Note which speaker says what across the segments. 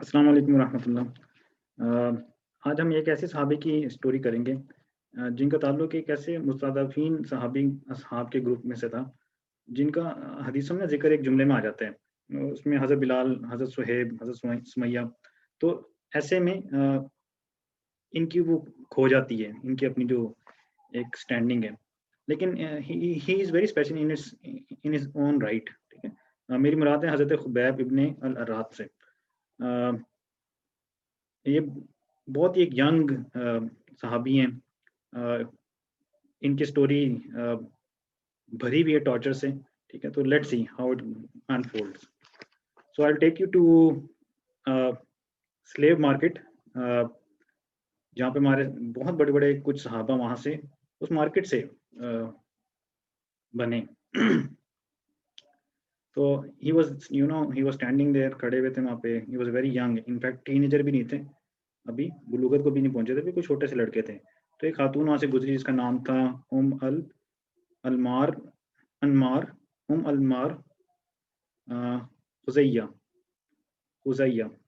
Speaker 1: السلام علیکم ورحمۃ اللہ۔ آج ہم ایک ایسے صحابی کی اسٹوری کریں گے جن کا تعلق ایک ایسے مستضعفین صحابی اصحاب کے گروپ میں سے تھا جن کا حدیثوں میں ذکر ایک جملے میں آ جاتا ہے، اس میں حضرت بلال، حضرت صہیب، حضرت سمیہ۔ تو ایسے میں ان کی وہ کھو جاتی ہے، ان کی اپنی جو ایک سٹینڈنگ ہے، لیکن he is very special in his own right, ٹھیک ہے۔ میری مراد ہے حضرت خبیب ابن الارات سے۔ یہ بہت ہی ایک ینگ صحابی ہیں، ان کی سٹوری بھری ہوئی ہے ٹارچر سے، ٹھیک ہے۔ تو let see how it unfolds. So I take you to slave market, جہاں پہ ہمارے بہت بڑے بڑے کچھ صحابہ وہاں سے اس مارکیٹ سے بنے۔ تو ہی واز اسٹینڈنگ دیئر، کھڑے ہوئے تھے وہاں پہ۔ He was very young, in fact ten ager بھی نہیں تھے، ابھی بلوغت کو بھی نہیں پہنچے تھے، ابھی کوئی چھوٹے سے لڑکے تھے۔ تو ایک خاتون وہاں سے گزری جس کا نام تھا انمار خزیہ،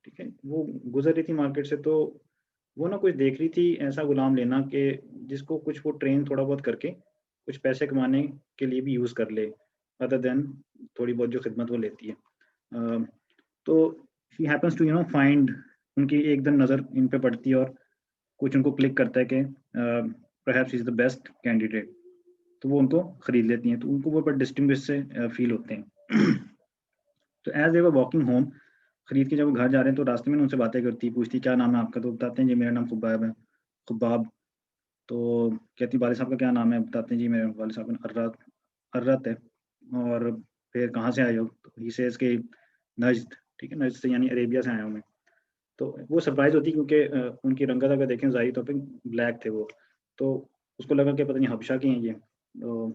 Speaker 1: ٹھیک ہے۔ وہ گزر رہی تھی مارکیٹ سے، تو وہ نا کچھ دیکھ رہی تھی ایسا غلام لینا کہ جس کو کچھ وہ ٹرین تھوڑا بہت کر کے کچھ پیسے کمانے کے لیے بھی یوز کر لے، ادر دین تھوڑی بہت جو خدمت وہ لیتی ہے۔ تو شی ہیپنس ٹو فائنڈ، ان کی ایک دم نظر ان پہ پڑتی ہے اور کچھ ان کو کلک کرتا ہے کہ perhaps is the best candidate, تو وہ ان کو خرید لیتی ہیں۔ تو ان کو وہ بڑے ڈسٹنگوش سے فیل ہوتے ہیں۔ تو as they were walking home, خرید کے جب وہ گھر جا رہے ہیں تو راستے میں ان سے باتیں کرتی، پوچھتی کیا نام ہے آپ کا، تو بتاتے ہیں جی میرا نام خباب ہے، خباب۔ تو کہتی والد صاحب کا کیا نام ہے، بتاتے ہیں جی میرے والد صاحب کا ارت ہے۔ اور پھر کہاں سے آئے ہو، ہی سیز کہ نجد، ٹھیک ہے، نجد سے یعنی عربیہ سے آیا ہوں میں۔ تو وہ سرپرائز ہوتی کیونکہ ان کی رنگت اگر دیکھیں ظاہری طور پہ بلیک تھے وہ، تو اس کو لگا کہ پتہ نہیں حبشہ کے ہیں یہ، تو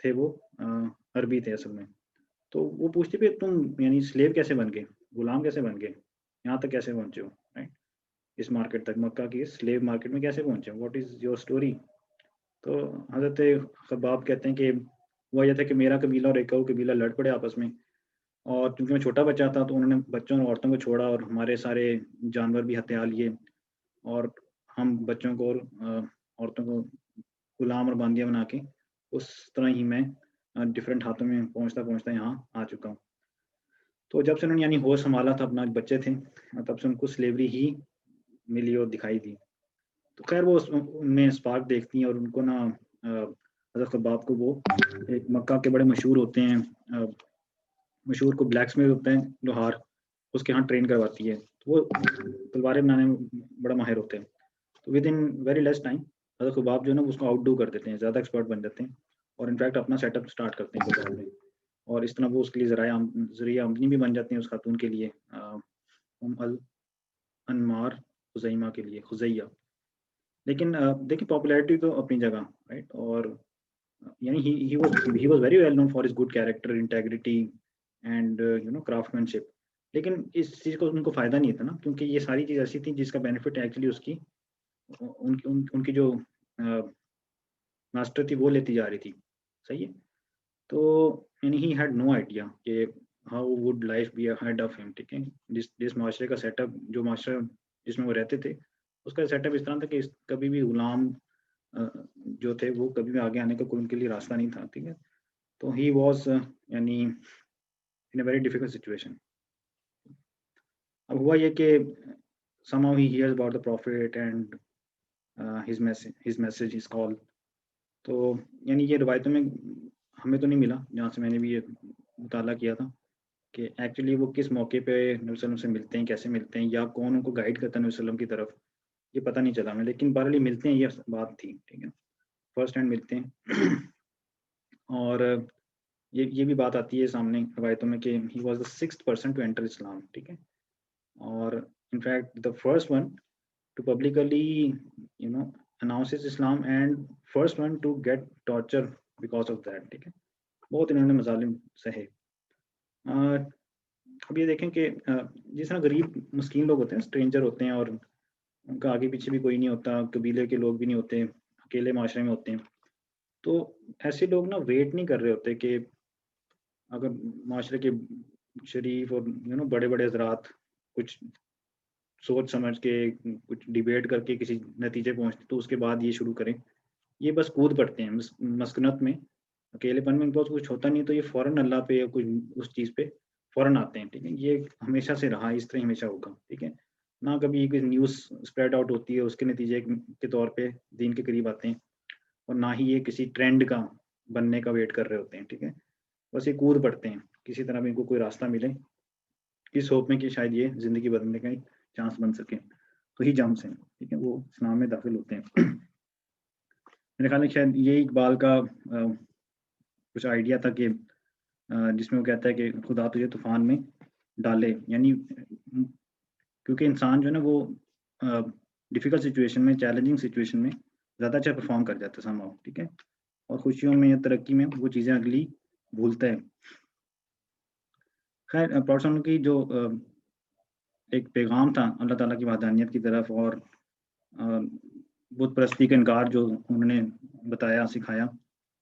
Speaker 1: تھے وہ عربی تھے اصل میں۔ تو وہ پوچھتے پھر تم یعنی سلیو کیسے بن گئے، غلام کیسے بن گئے، یہاں تک کیسے پہنچے ہو، رائٹ، اس مارکیٹ تک، مکہ کی سلیو مارکیٹ میں کیسے پہنچے، واٹ از یور اسٹوری۔ تو حضرت خباب کہتے ہیں کہ وہ یہ تھا کہ میرا قبیلہ اور ایک اور قبیلہ لڑ پڑے آپس میں، اور کیونکہ میں چھوٹا بچہ تھا تو انہوں نے بچوں اور عورتوں کو چھوڑا اور ہمارے سارے جانور بھی ہتھیار لیے، اور ہم بچوں کو اور عورتوں کو غلام اور باندیاں بنا کے اس طرح ہی میں ڈفرینٹ ہاتھوں میں پہنچتا یہاں آ چکا ہوں۔ تو جب سے انہوں نے یعنی ہوش سنبھالا تھا، اپنا بچے تھے، تب سے ان کو سلیوری ہی ملی اور دکھائی دی۔ تو خیر وہ ان میں اسپارک دیکھتی ہیں اور ان کو نا حضرت خباب کو وہ ایک مکہ کے بڑے مشہور ہوتے ہیں، مشہور کو بلیک اسمتھ ہوتے ہیں لوہار، اس کے ہاں ٹرین کرواتی ہے، تو وہ تلواریں بنانے میں بڑا ماہر ہوتے ہیں۔ تو with in very less time حضرت خباب جو ہے نا اس کو آؤٹ ڈو کر دیتے ہیں، زیادہ ایکسپرٹ بن جاتے ہیں، اور انفیکٹ اپنا سیٹ اپ اسٹارٹ کرتے ہیں بازار میں، اور اس طرح وہ اس کے لیے ذریعہ آمدنی بھی بن جاتے ہیں اس خاتون کے لیے، انمار خزیمہ کے لیے، خزیہ۔ لیکن دیکھیں پاپولیرٹی تو اپنی جگہ، رائٹ، اور یعنی he was very well known for his good character, integrity and craftsmanship، لیکن اس چیز کو ان کو فائدہ نہیں تھا نا، کیونکہ یہ ساری چیز ایسی تھی جس کا بینیفٹ ایکچولی اس کی ان کی جو ماسٹر تھی وہ لیتی جا رہی تھی، صحیح ہے۔ تو یعنی ہی ہیڈ نو آئیڈیا کہ how would life be ahead of ہم، ٹھیک ہے۔ جس معاشرے کا سیٹ اپ، جو معاشرہ جس میں وہ رہتے تھے، اس کا سیٹ اپ اس طرح تھا کہ کبھی بھی غلام جو تھے وہ کبھی بھی آگے آنے کا کوئی ان کے لیے راستہ نہیں تھا، ٹھیک ہے۔ تو ہی واز یعنی ان اے ویری ڈیفیکلٹ سچویشن۔ اب ہوا یہ کہ somehow he hears about the prophet and his message, his call۔ تو یعنی یہ روایتوں میں ہمیں تو نہیں ملا، جہاں سے میں نے بھی یہ مطالعہ کیا تھا کہ ایکچولی وہ کس موقع پہ نبی صلی اللہ علیہ وسلم سے ملتے ہیں، کیسے ملتے ہیں، یا کون ان کو گائیڈ کرتا ہے نبی صلی اللہ علیہ وسلم کی طرف، یہ پتہ نہیں چلا ہمیں، لیکن بہرحال ملتے ہیں، یہ بات تھی، ٹھیک ہے، فرسٹ ہینڈ ملتے ہیں۔ اور یہ بھی بات آتی ہے سامنے روایتوں میں کہ he was the 6th person to enter اسلام، ٹھیک ہے، اور in fact the first one to publicly announces اسلام and first one to get torture because of that, ٹھیک ہے، بہت انہوں نے مظالم سہے۔ اب یہ دیکھیں کہ جس طرح غریب مسکین لوگ ہوتے ہیں، اسٹرینجر ہوتے ہیں، اور ان کا آگے پیچھے بھی کوئی نہیں ہوتا، قبیلے کے لوگ بھی نہیں ہوتے، اکیلے معاشرے میں ہوتے ہیں، تو ایسے لوگ نا ویٹ نہیں کر رہے ہوتے کہ اگر معاشرے کے شریف اور بڑے بڑے حضرات کچھ سوچ سمجھ کے کچھ ڈیبیٹ کر کے کسی نتیجے پہنچتے تو اس کے بعد یہ شروع کریں. یہ بس کود پڑتے ہیں مسکنت میں, اکیلے پن میں بہت کچھ ہوتا نہیں تو یہ فوراً اللہ پہ یا کچھ اس چیز پہ فوراً آتے ہیں. ٹھیک ہے, یہ ہمیشہ سے رہا, اس طرح ہمیشہ ہوگا. ٹھیک ہے, نہ کبھی کوئی نیوز اسپریڈ آؤٹ ہوتی ہے اس کے نتیجے کے طور پہ دین کے قریب آتے ہیں, اور نہ ہی یہ کسی ٹرینڈ کا بننے کا ویٹ کر رہے ہوتے ہیں. ٹھیک ہے, بس یہ کود پڑتے ہیں کسی طرح بھی ان کو کوئی راستہ ملے اس ہوپ میں کہ شاید یہ زندگی بدلنے کا ایک چانس بن سکے, تو ہی جمپس ہیں. ٹھیک ہے, وہ اسلام میں داخل ہوتے ہیں. میرے خیال میں شاید یہ اقبال کا کچھ آئیڈیا تھا کہ جس میں وہ کہتا ہے کہ خدا تجھے طوفان میں ڈالے, یعنی کیونکہ انسان جو ہے نا وہ ڈیفیکلٹ سچویشن میں, چیلنجنگ سچویشن میں زیادہ اچھا پرفارم کر جاتا ہے سمہاؤ. ٹھیک ہے, اور خوشیوں میں یا ترقی میں وہ چیزیں اگلی بھولتا ہے. خیر, پروٹسٹنٹ کی جو ایک پیغام تھا اللہ تعالیٰ کی وحدانیت کی طرف اور بت پرستی کا انکار جو انہوں نے بتایا سکھایا,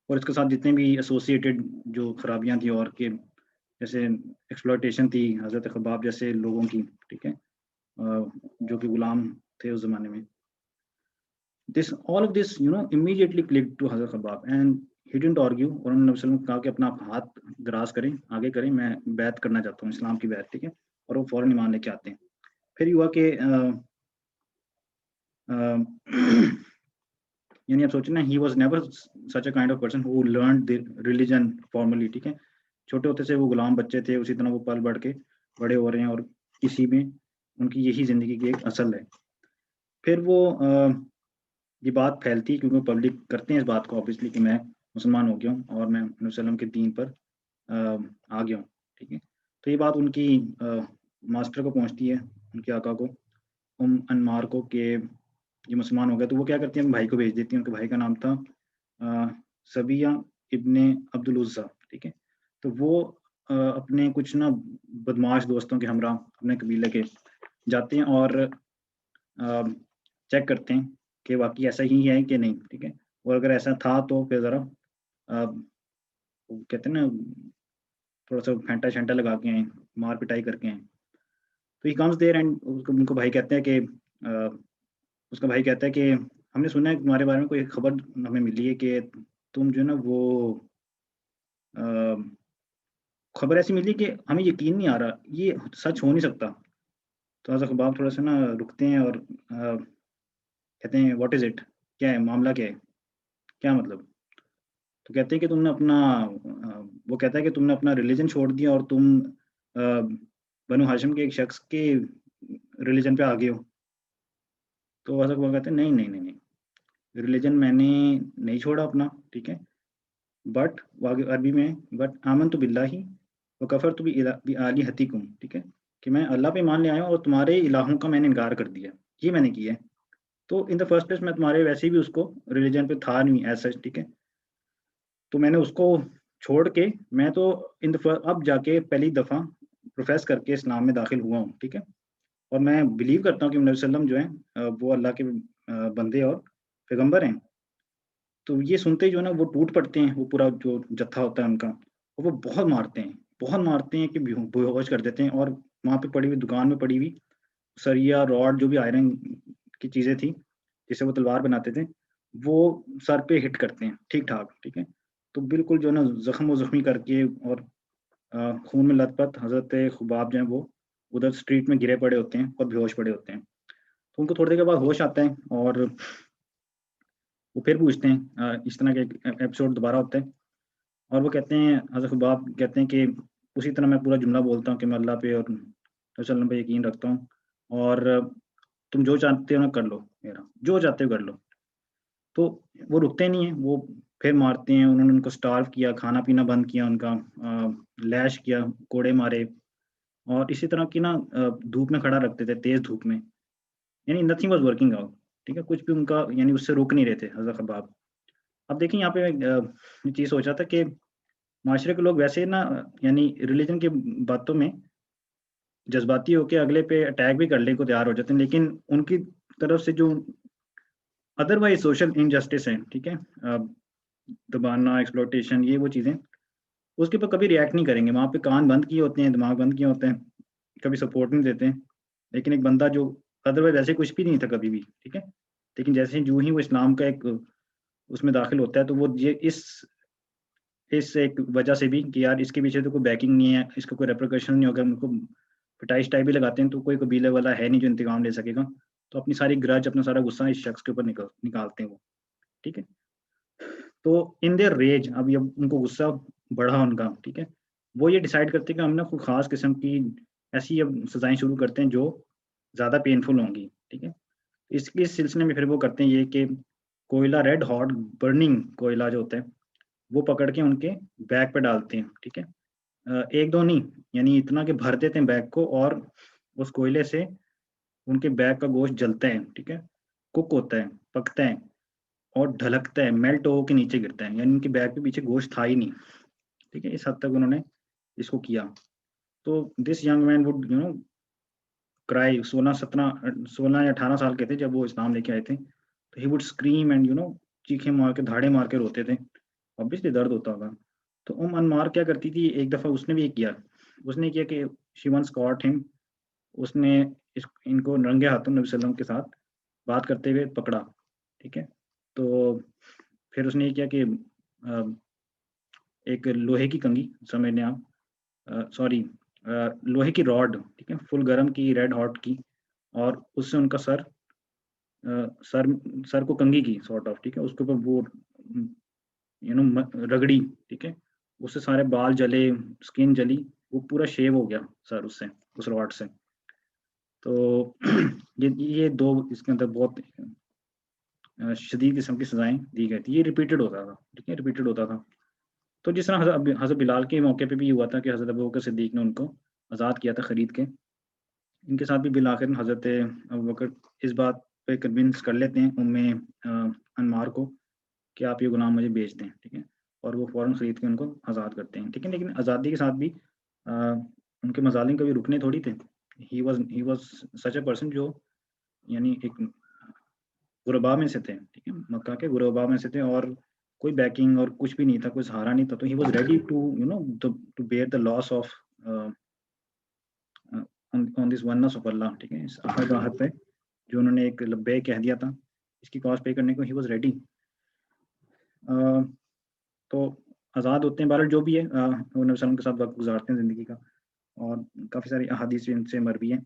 Speaker 1: اور اس کے ساتھ جتنے بھی ایسوسیٹیڈ جو خرابیاں تھیں اور کہ جیسے ایکسپلوٹیشن تھی حضرت خباب جیسے لوگوں کی. ٹھیک ہے, جو کہ غلام تھے اس زمانے میں. all of this immediately clicked to حضرت Khabbab and he didn't argue, اور انہوں نے وسلم کہا کہ اپنا ہاتھ دراز کریں, آگے کریں, میں بیعت کرنا چاہتا ہوں, اسلام کی بیعت. ٹھیک ہے, اور وہ فوراً ایمان لے کے آتے ہیں. پھر یہ ہوا کہ یعنی آپ سوچیں نا, he was never such a kind of person who learned the religion formally. ٹھیک ہے, چھوٹے ہوتے سے وہ غلام بچے تھے, اسی طرح وہ پل بڑھ کے بڑے ہو رہے ہیں, اور اسی میں ان کی یہی زندگی کی ایک اصل ہے. پھر وہ یہ بات پھیلتی کیونکہ پبلک کرتے ہیں اس بات کو آبویسلی کہ میں مسلمان ہو گیا ہوں اور میں نبی وسلم کے دین پر آ گیا ہوں. ٹھیک ہے, تو یہ بات ان کی ماسٹر کو پہنچتی ہے, ان کے آقا کو, انمار کو, کہ یہ مسلمان ہو گیا. تو وہ کیا کرتی ہیں, بھائی کو بھیج دیتی ہیں. ان کے بھائی کا نام تھا سبیہ ابن عبدالعزیٰ. ٹھیک ہے, تو وہ اپنے کچھ نا بدماش دوستوں کے ہمراہ اپنے قبیلے کے جاتے ہیں اور چیک کرتے ہیں کہ واقعی ایسا ہی ہے کہ نہیں. ٹھیک ہے, اور اگر ایسا تھا تو پھر ذرا کہتے ہیں نا تھوڑا سا پھینٹا شینٹا لگا کے آئیں, مار پٹائی کر کے آئیں. تو یہ کمز دیر اینڈ ان کو بھائی کہتے ہیں کہ اس کا بھائی کہتا ہے کہ ہم نے سنا ہے تمہارے بارے میں کوئی خبر ہمیں ملی ہے کہ تم جو ہے نا وہ خبر ایسی ملی کہ ہمیں یقین نہیں آ رہا, یہ سچ ہو نہیں سکتا. تو حضرت خباب تھوڑا سا نا رکتے ہیں اور کہتے ہیں واٹ از اٹ, کیا ہے معاملہ, کیا ہے, کیا مطلب. تو کہتے ہیں کہ تم نے اپنا وہ کہتا ہے کہ تم نے اپنا ریلیجن چھوڑ دیا اور تم بنو ہاشم کے ایک شخص کے ریلیجن پہ آ گئے ہو. تو حضرت خباب کہتے ہیں نہیں, ریلیجن میں نے نہیں چھوڑا اپنا. ٹھیک ہے, بٹ عربی میں بٹ آمنت باللہ وکفرت بآلہتکم. ٹھیک ہے, کہ میں اللہ پہ مان لے آیا ہوں اور تمہارے الہوں کا میں نے انکار کر دیا, یہ میں نے کیا ہے. تو ان دا فرسٹ پلیس میں تمہارے ویسے بھی اس کو ریلیجن پہ تھا نہیں ایز سچ. ٹھیک ہے, تو میں نے اس کو چھوڑ کے میں تو اب جا کے پہلی دفعہ پروفیس کر کے اسلام میں داخل ہوا ہوں. ٹھیک ہے, اور میں بلیو کرتا ہوں کہ نبی وسلم جو ہیں وہ اللہ کے بندے اور پیغمبر ہیں. تو یہ سنتے جو ہے نا وہ ٹوٹ پڑتے ہیں, وہ پورا جو جتھا ہوتا ہے ان کا, اور وہ بہت مارتے ہیں کہ بے ہوش کر دیتے ہیں. اور وہاں پہ پڑی ہوئی دکان میں پڑی ہوئی سریا راڈ جو بھی آئرن کی چیزیں تھیں جسے وہ تلوار بناتے تھے وہ سر پہ ہٹ کرتے ہیں ٹھیک ٹھاک. ٹھیک ہے, تو بالکل جو ہے نا زخم و زخمی کر کے اور خون میں لت پت حضرت خباب جو ہیں وہ ادھر اسٹریٹ میں گرے پڑے ہوتے ہیں اور بے ہوش پڑے ہوتے ہیں. تو ان کو تھوڑی دیر کے بعد ہوش آتا ہے اور وہ پھر پوچھتے ہیں, اس طرح کے ایپیسوڈ دوبارہ ہوتا ہے, اور وہ کہتے ہیں حضرت خباب کہتے ہیں کہ اسی طرح میں پورا جملہ بولتا ہوں کہ میں اللہ پہ اور وسلم پہ یقین رکھتا ہوں, اور تم جو چاہتے ہو نا کر لو, میرا جو چاہتے ہو کر لو. تو وہ رکتے نہیں ہیں, وہ پھر مارتے ہیں. انہوں نے ان کو سٹارو کیا, کھانا پینا بند کیا, ان کا لیش کیا, کوڑے مارے, اور اسی طرح کی نا دھوپ میں کھڑا رکھتے تھے, تیز دھوپ میں, یعنی نتھنگ واز ورکنگ آؤٹ. ٹھیک ہے, کچھ بھی ان کا یعنی اس سے روک نہیں رہے تھے حضرت خباب. اب دیکھیں یہاں پہ یہ چیز سوچا تھا کہ معاشرے کے لوگ ویسے نا یعنی ریلیجن کی باتوں میں جذباتی ہو کے اگلے پہ اٹیک بھی کرنے کو تیار ہو جاتے ہیں, لیکن ان کی طرف سے جو ادر وائز سوشل انجسٹس ہیں, ٹھیک ہے, دبانا, ایکسپلوٹیشن, یہ وہ چیزیں اس کے اوپر کبھی ریئیکٹ نہیں کریں گے. وہاں پہ کان بند کیے ہوتے ہیں, دماغ بند کیے ہوتے ہیں, کبھی سپورٹ نہیں دیتے ہیں. لیکن ایک بندہ جو ادروائز ایسے کچھ بھی نہیں تھا کبھی بھی، ٹھیک ہے. لیکن جیسے جو ہی وہ اسلام کا ایک اس میں داخل ہوتا ہے تو وہ یہ اس ایک وجہ سے بھی کہ یار اس کے پیچھے تو کوئی بیکنگ نہیں ہے، اس کا کوئی ریپریکیشن نہیں ہوگا، ان کو پٹائی شٹائی بھی لگاتے ہیں تو کوئی قبیلے والا ہے نہیں جو انتقام لے سکے گا، تو اپنی ساری گرج، اپنا سارا غصہ اس شخص کے اوپر نکالتے ہیں وہ، ٹھیک ہے. تو ان دیئر ریج، اب یہ ان کو غصہ بڑھا ان کا، ٹھیک ہے، وہ یہ ڈیسائیڈ کرتے ہیں کہ ہم نے کوئی خاص قسم کی ایسی اب سزائیں شروع کرتے ہیں جو زیادہ پینفل ہوں گی، ٹھیک ہے. اس سلسلے میں پھر وہ کرتے ہیں یہ کہ کوئلہ، ریڈ ہاٹ برننگ کوئلہ جو ہوتا ہے وہ پکڑ کے ان کے بیگ پہ ڈالتے ہیں، ٹھیک ہے. ایک دو نہیں، یعنی اتنا کہ بھر دیتے ہیں بیگ کو، اور اس کوئلے سے ان کے بیگ کا گوشت جلتا ہے، ٹھیک ہے، کک ہوتا ہے، پکتا ہے اور ڈھلکتا ہے، میلٹ ہو کے نیچے گرتا ہے، یعنی ان کے بیگ کے پیچھے گوشت تھا ہی نہیں، ٹھیک ہے. اس حد تک انہوں نے اس کو کیا. تو دس ینگ مین وڈ کرائی، 16 یا 18 سال کے تھے جب وہ اسلام لے کے آئے تھے. تو ہی وڈ اسکریم اینڈ چیخیں مار کے، دھاڑے مار کے روتے تھے، obviously درد ہوتا ہوگا. تو انمار کیا کرتی تھی، ایک دفعہ اس نے بھی کیا، اس نے کیا کہ شی ونس کاٹ ہم، اس نے ان کو رنگے ہاتھوں نبی صلی اللہ علیہ وسلم کے ساتھ بات کرتے ہوئے پکڑا، ٹھیک ہے. تو پھر اس نے یہ کیا کہ ایک لوہے کی کنگھی سمجھنے آپ، سوری لوہے کی راڈ، ٹھیک ہے، فل گرم کی، ریڈ ہاٹ کی، اور اس سے ان کا سر کو کنگھی کی سارٹ آف، ٹھیک ہے، اس کے اوپر وہ رگڑی، ٹھیک ہے، اس سے سارے بال جلے، اسکن جلی، وہ پورا شیو ہو گیا سر اس سے، اس راڈ سے. تو یہ دو اس کے اندر بہت شدید قسم کی سزائیں دی گئی تھی. یہ ریپیٹڈ ہوتا تھا، ٹھیک ہے، ریپیٹڈ ہوتا تھا. تو جس طرح حضرت بلال کے موقع پہ بھی یہ ہوا تھا کہ حضرت ابوبکر صدیق نے ان کو آزاد کیا تھا خرید کے، ان کے ساتھ بھی بالآخر حضرت ابوبکر اس بات پہ کنونس کر لیتے ہیں انمار کو کہ آپ یہ غلام مجھے بیچ دیں، ٹھیک ہے، اور وہ فوراً خرید کے ان کو آزاد کرتے ہیں، ٹھیک ہے. لیکن آزادی کے ساتھ بھی ان کے مظالم کبھی رکنے تھوڑی تھے. He was such a person جو یعنی ایک غربا میں سے تھے، ٹھیک ہے، مکہ کے غربا میں سے تھے، اور کوئی بیکنگ اور کچھ بھی نہیں تھا، کوئی سہارا نہیں تھا. تو he was ready to bear the loss of on this once of اللہ، ٹھیک ہے، اس احد واحد پہ جو انہوں نے ایک لبیک کہہ دیا تھا، اس کی کاسٹ پے کرنے کو ہی واز ریڈی. تو آزاد ہوتے ہیں. بہرحال جو بھی ہے، وہ نبی صلی اللہ علیہ وسلم کے ساتھ وقت گزارتے ہیں زندگی کا، اور کافی ساری احادیث ان سے مروی ہیں.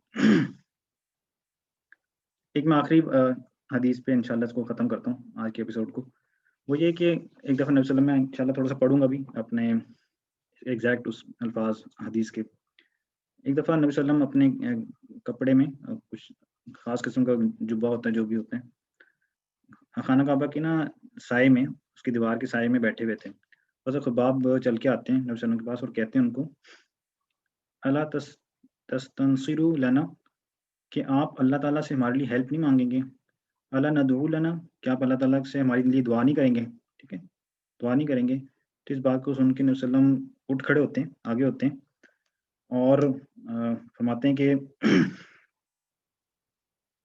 Speaker 1: ایک میں آخری حدیث پہ انشاءاللہ اس کو ختم کرتا ہوں آج کے ایپیسوڈ کو. وہ یہ کہ ایک دفعہ نبی صلی اللہ علیہ وسلم، میں انشاءاللہ تھوڑا سا پڑھوں گا بھی اپنے ایگزیکٹ اس الفاظ حدیث کے. ایک دفعہ نبی صلی اللہ علیہ وسلم اپنے کپڑے میں کچھ خاص قسم کا جبہ ہوتا ہے، جو بھی ہوتے ہیں، خانہ کعبہ کی سائے میں، اس کی دیوار کے سائے میں بیٹھے ہوئے تھے. بس خباب چل کے آتے ہیں نبی صلی اللہ علیہ وسلم کے پاس اور کہتے ہیں ان کو، اللہ تستنصروا لنا، کہ آپ اللہ تعالیٰ سے ہمارے لیے ہیلپ نہیں مانگیں گے، اللہ ندعو لنا، کہ آپ اللہ تعالیٰ سے ہمارے لیے دعا نہیں کریں گے، ٹھیک ہے، دعا نہیں کریں گے. تو اس بات کو سن کے نبی صلی اللہ علیہ وسلم اٹھ کھڑے ہوتے ہیں، آگے ہوتے ہیں، اور فرماتے ہیں کہ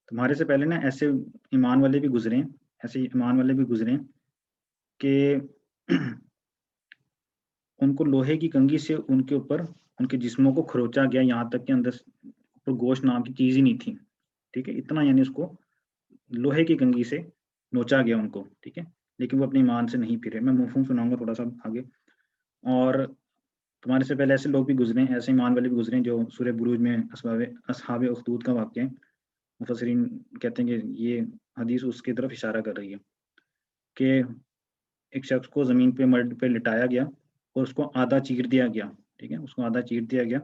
Speaker 1: تمہارے سے پہلے ایسے ایمان والے بھی گزرے ہیں، ایسے ایمان والے بھی گزرے ہیں کہ ان کو لوہے کی کنگھی سے ان کے اوپر ان کے جسموں کو کھروچا گیا، یہاں تک کہ اندر اوپر گوشت نام کی چیز ہی نہیں تھی، ٹھیک ہے، اتنا یعنی اس کو لوہے کی کنگھی سے نوچا گیا ان کو، ٹھیک ہے. لیکن وہ اپنے ایمان سے نہیں پھرے. میں مفہوم سناؤں گا تھوڑا سا آگے. اور تمہارے سے پہلے ایسے لوگ بھی گزرے ہیں، ایسے ایمان والے بھی گزرے ہیں، جو سورہ بروج میں اصحاب اخدود کا واقعہ ہے. مفسرین کہتے ہیں کہ یہ حدیث اس کی طرف اشارہ کر رہی ہے کہ ایک شخص کو زمین پہ مرد پہ لٹایا گیا اور اس کو آدھا چیر دیا گیا، ٹھیک ہے، اس کو آدھا چیر دیا گیا.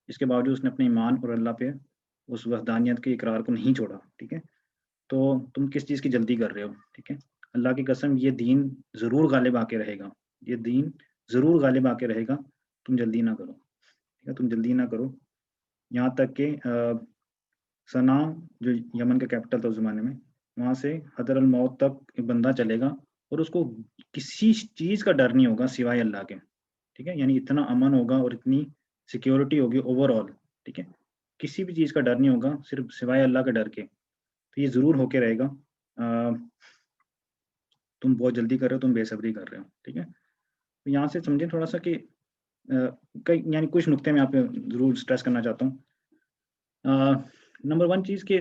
Speaker 1: اس کے باوجود اس نے اپنے ایمان اور اللہ پہ اس وحدانیت کے اقرار کو نہیں چھوڑا، ٹھیک ہے. تو تم کس چیز کی جلدی کر رہے ہو، ٹھیک ہے، اللہ کی قسم یہ دین ضرور غالب آ کے رہے گا، یہ دین ضرور غالب آ کے رہے گا، تم جلدی نہ کرو، ٹھیک ہے، تم جلدی نہ کرو. یہاں تک کہ صنع جو یمن کا کیپٹل تھا اس زمانے میں، وہاں سے حضر الموت تک ایک بندہ چلے گا اور اس کو کسی چیز کا ڈر نہیں ہوگا سوائے اللہ کے، ٹھیک ہے، یعنی اتنا امن ہوگا اور اتنی سیکیورٹی ہوگی اوور آل، ٹھیک ہے، کسی بھی چیز کا ڈر نہیں ہوگا صرف سوائے اللہ کے ڈر کے. تو یہ ضرور ہو کے رہے گا. تم بہت جلدی کر رہے ہو، تم بے صبری کر رہے ہو، ٹھیک ہے. تو یہاں سے سمجھیں تھوڑا سا کہ یعنی کچھ نقطے میں آپ ضرور اسٹریس کرنا چاہتا ہوں. نمبر 1 چیز کہ